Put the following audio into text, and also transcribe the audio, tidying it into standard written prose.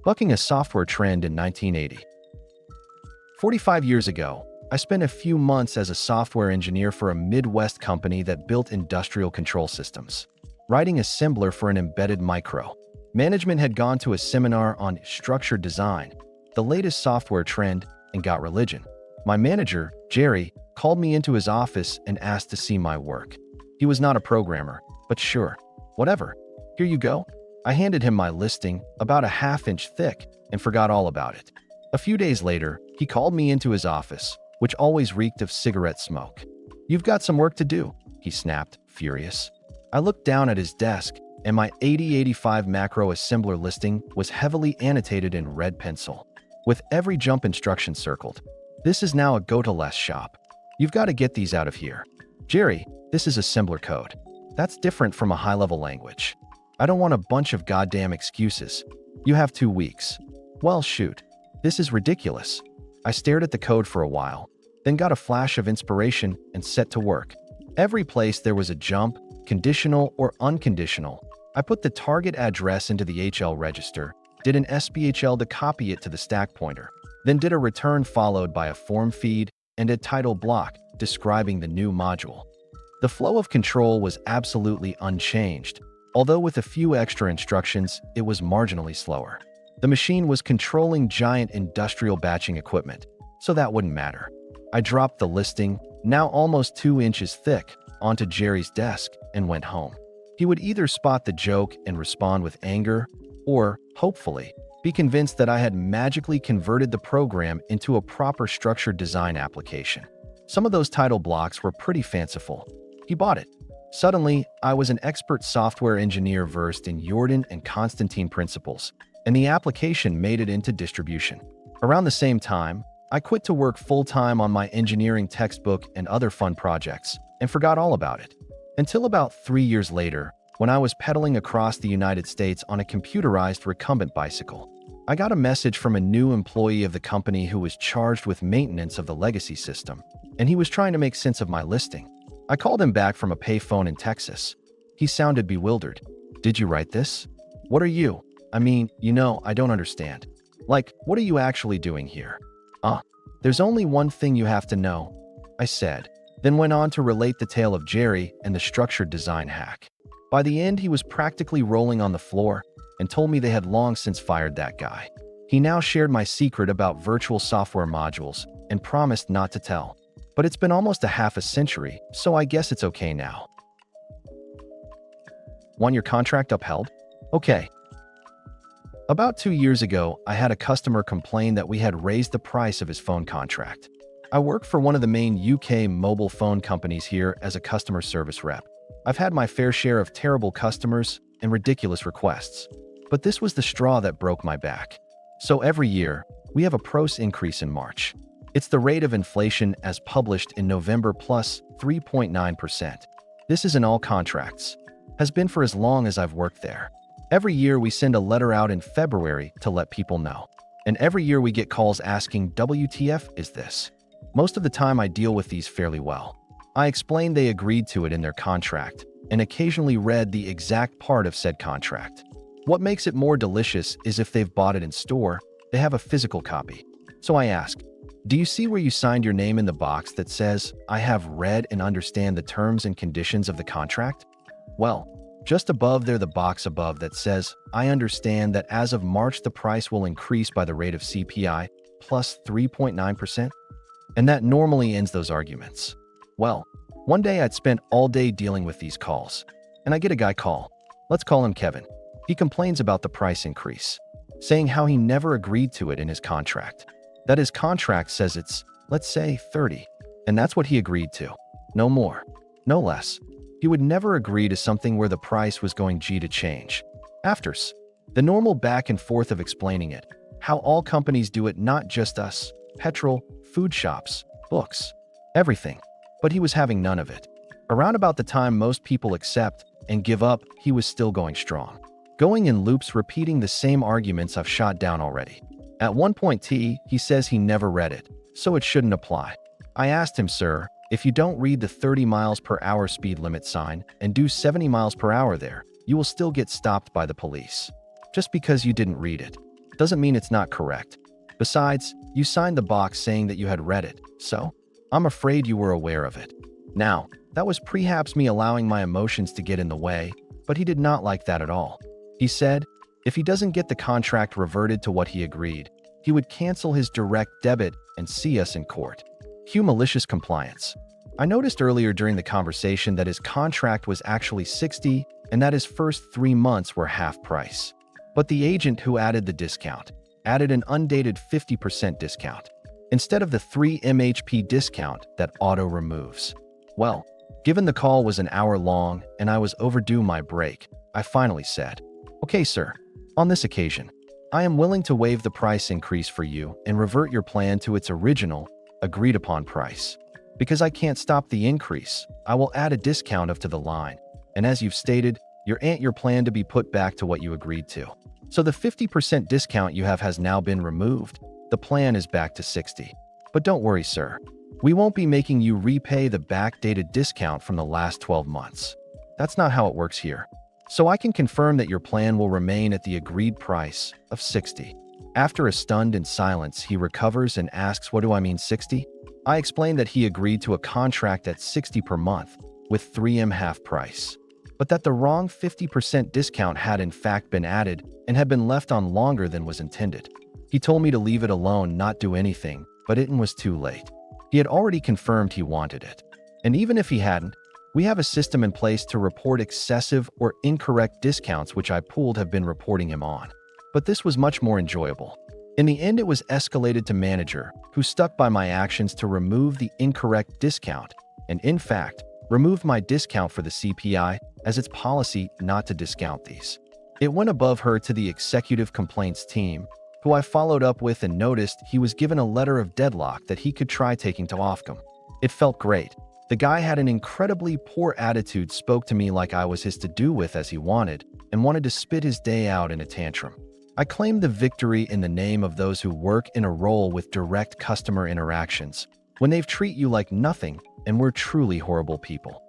Bucking a software trend in 1980. 45 years ago, I spent a few months as a software engineer for a Midwest company that built industrial control systems, writing assembler for an embedded micro. Management had gone to a seminar on structured design, the latest software trend, and got religion. My manager, Jerry, called me into his office and asked to see my work. He was not a programmer, but sure, whatever. Here you go. I handed him my listing, about a half-inch thick, and forgot all about it. A few days later, he called me into his office, which always reeked of cigarette smoke. "You've got some work to do," he snapped, furious. I looked down at his desk, and my 8085 macro assembler listing was heavily annotated in red pencil, with every jump instruction circled. "This is now a go-to-less shop. You've got to get these out of here." "Jerry, this is assembler code. That's different from a high-level language. I don't want a bunch of goddamn excuses. You have 2 weeks." "Well, shoot. This is ridiculous." I stared at the code for a while, then got a flash of inspiration and set to work. Every place there was a jump, conditional or unconditional, I put the target address into the HL register, did an SPHL to copy it to the stack pointer, then did a return followed by a form feed and a title block describing the new module. The flow of control was absolutely unchanged, although with a few extra instructions, it was marginally slower. The machine was controlling giant industrial batching equipment, so that wouldn't matter. I dropped the listing, now almost 2 inches thick, onto Jerry's desk and went home. He would either spot the joke and respond with anger, or, hopefully, be convinced that I had magically converted the program into a proper structured design application. Some of those title blocks were pretty fanciful. He bought it. Suddenly, I was an expert software engineer versed in Jordan and Constantine principles, and the application made it into distribution. Around the same time, I quit to work full-time on my engineering textbook and other fun projects, and forgot all about it. Until about 3 years later, when I was pedaling across the United States on a computerized recumbent bicycle. I got a message from a new employee of the company who was charged with maintenance of the legacy system, and he was trying to make sense of my listing. I called him back from a payphone in Texas. He sounded bewildered. "Did you write this? What are you? I mean, I don't understand. Like, what are you actually doing here?" There's only one thing you have to know," I said, then went on to relate the tale of Jerry and the structured design hack. By the end, he was practically rolling on the floor and told me they had long since fired that guy. He now shared my secret about virtual software modules and promised not to tell. But it's been almost a half a century, so I guess it's okay now. Want your contract upheld? Okay. About 2 years ago, I had a customer complain that we had raised the price of his phone contract. I work for one of the main UK mobile phone companies here as a customer service rep. I've had my fair share of terrible customers and ridiculous requests, but this was the straw that broke my back. So every year, we have a price increase in March. It's the rate of inflation as published in November plus 3.9%. This is in all contracts. Has been for as long as I've worked there. Every year we send a letter out in February to let people know. And every year we get calls asking, "WTF is this?" Most of the time I deal with these fairly well. I explain they agreed to it in their contract and occasionally read the exact part of said contract. What makes it more delicious is if they've bought it in store, they have a physical copy. So I ask, "Do you see where you signed your name in the box that says, 'I have read and understand the terms and conditions of the contract'?" Well, just above there the box above that says, "I understand that as of March the price will increase by the rate of CPI plus 3.9%. And that normally ends those arguments. Well, one day I'd spent all day dealing with these calls, and I get a guy call. Let's call him Kevin. He complains about the price increase, saying how he never agreed to it in his contract. That his contract says it's, let's say, 30, and that's what he agreed to. No more, no less. He would never agree to something where the price was going to change. Afters, the normal back and forth of explaining it, how all companies do it, not just us, petrol, food shops, books, everything. But he was having none of it. Around about the time most people accept and give up, he was still going strong. Going in loops, repeating the same arguments I've shot down already. At one point he says he never read it, so it shouldn't apply. I asked him, "Sir, if you don't read the 30 miles per hour speed limit sign and do 70 miles per hour there, you will still get stopped by the police. Just because you didn't read it." doesn't mean it's not correct. Besides, you signed the box saying that you had read it, so I'm afraid you were aware of it. Now, that was perhaps me allowing my emotions to get in the way, but he did not like that at all. He said, if he doesn't get the contract reverted to what he agreed, he would cancel his direct debit and see us in court. Cue malicious compliance. I noticed earlier during the conversation that his contract was actually 60 and that his first 3 months were half price. But the agent who added the discount added an undated 50% discount instead of the 3 MHP discount that auto removes. Well, given the call was an hour long and I was overdue my break, I finally said, "Okay, sir, on this occasion, I am willing to waive the price increase for you and revert your plan to its original, agreed-upon price. Because I can't stop the increase, I will add a discount up to the line, and as you've stated, your plan to be put back to what you agreed to. So the 50% discount you have has now been removed. The plan is back to 60. But don't worry, sir. We won't be making you repay the backdated discount from the last 12 months. That's not how it works here. So I can confirm that your plan will remain at the agreed price of 60. After a stunned in silence, he recovers and asks, "What do I mean 60? I explained that he agreed to a contract at 60 per month with 3M half price, but that the wrong 50% discount had in fact been added and had been left on longer than was intended. He told me to leave it alone, not do anything, but it was too late. He had already confirmed he wanted it. And even if he hadn't, we have a system in place to report excessive or incorrect discounts which I pooled have been reporting him on. But this was much more enjoyable. In the end, it was escalated to manager, who stuck by my actions to remove the incorrect discount, and in fact, removed my discount for the CPI as its policy not to discount these. It went above her to the executive complaints team, who I followed up with and noticed he was given a letter of deadlock that he could try taking to Ofcom. It felt great. The guy had an incredibly poor attitude, spoke to me like I was his to-do-with as he wanted, and wanted to spit his day out in a tantrum. I claimed the victory in the name of those who work in a role with direct customer interactions, when they've treat you like nothing and we're truly horrible people.